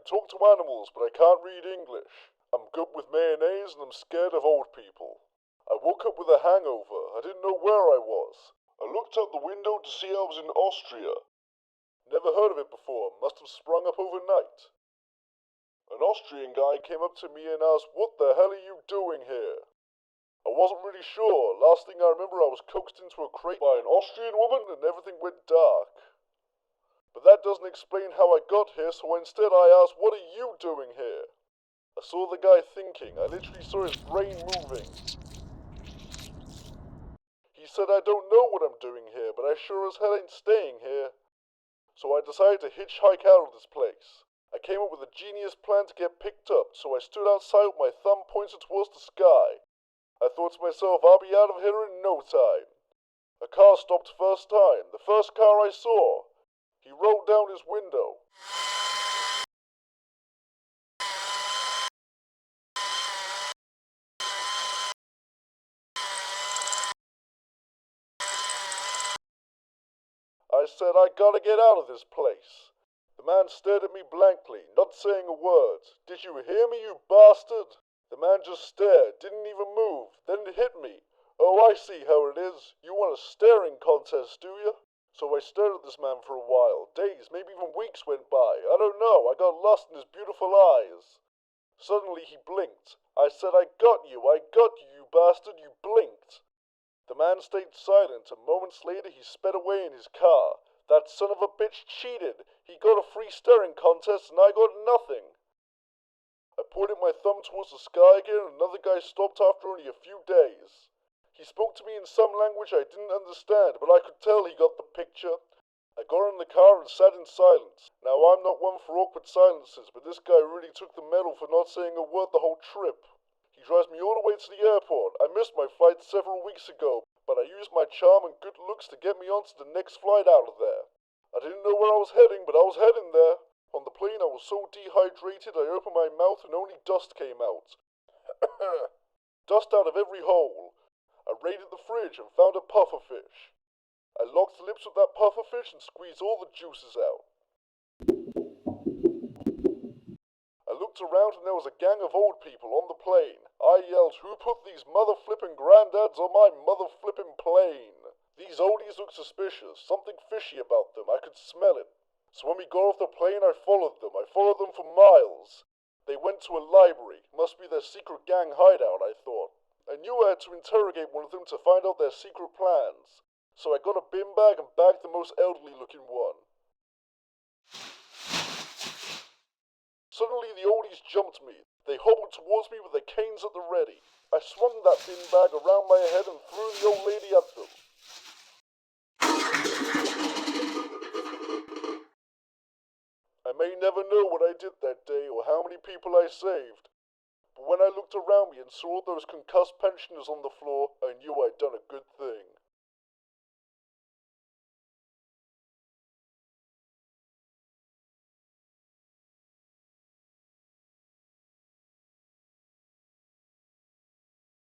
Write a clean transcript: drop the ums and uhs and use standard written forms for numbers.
talk to animals, but I can't read English. I'm good with mayonnaise and I'm scared of old people. I woke up with a hangover. I didn't know where I was. I looked out the window to see I was in Austria. Never heard of it before. Must have sprung up overnight. An Austrian guy came up to me and asked, "What the hell are you doing here?" I wasn't really sure. Last thing I remember, I was coaxed into a crate by an Austrian woman and everything went dark. But that doesn't explain how I got here, so instead I asked, "What are you doing here?" I saw the guy thinking. I literally saw his brain moving. He said, "I don't know what I'm doing here, but I sure as hell ain't staying here." So I decided to hitchhike out of this place. I came up with a genius plan to get picked up, so I stood outside with my thumb pointed towards the sky. I thought to myself, I'll be out of here in no time. A car stopped first time, the first car I saw. He rolled down his window. I said, "I gotta get out of this place." The man stared at me blankly, not saying a word. "Did you hear me, you bastard?" The man just stared, didn't even move, then it hit me. "Oh, I see how it is. You want a staring contest, do you?" So I stared at this man for a while. Days, maybe even weeks went by. I don't know. I got lost in his beautiful eyes. Suddenly he blinked. I said, "I got you, you bastard, you blinked." The man stayed silent, and moments later he sped away in his car. That son of a bitch cheated. He got a free staring contest and I got nothing. I pointed my thumb towards the sky again and another guy stopped after only a few days. He spoke to me in some language I didn't understand, but I could tell he got the picture. I got in the car and sat in silence. Now I'm not one for awkward silences, but this guy really took the medal for not saying a word the whole trip. He drives me all the way to the airport. I missed my flight several weeks ago, but I used my charm and good looks to get me onto the next flight out of there. I didn't know where I was heading, but I was heading there. On the plane I was so dehydrated I opened my mouth and only dust came out. Dust out of every hole. I raided the fridge and found a pufferfish. I locked lips with that pufferfish and squeezed all the juices out. I looked around and there was a gang of old people on the plane. I yelled, "Who put these mother-flipping granddads on my mother-flipping plane?" These oldies looked suspicious, something fishy about them, I could smell it. So when we got off the plane I followed them for miles. They went to a library, must be their secret gang hideout, I thought. I knew I had to interrogate one of them to find out their secret plans. So I got a bin bag and bagged the most elderly looking one. Suddenly the oldies jumped me. They hobbled towards me with their canes at the ready. I swung that bin bag around my head and threw the old lady at them. I may never know what I did that day or how many people I saved. But when I looked around me and saw those concussed pensioners on the floor, I knew I'd done a good thing.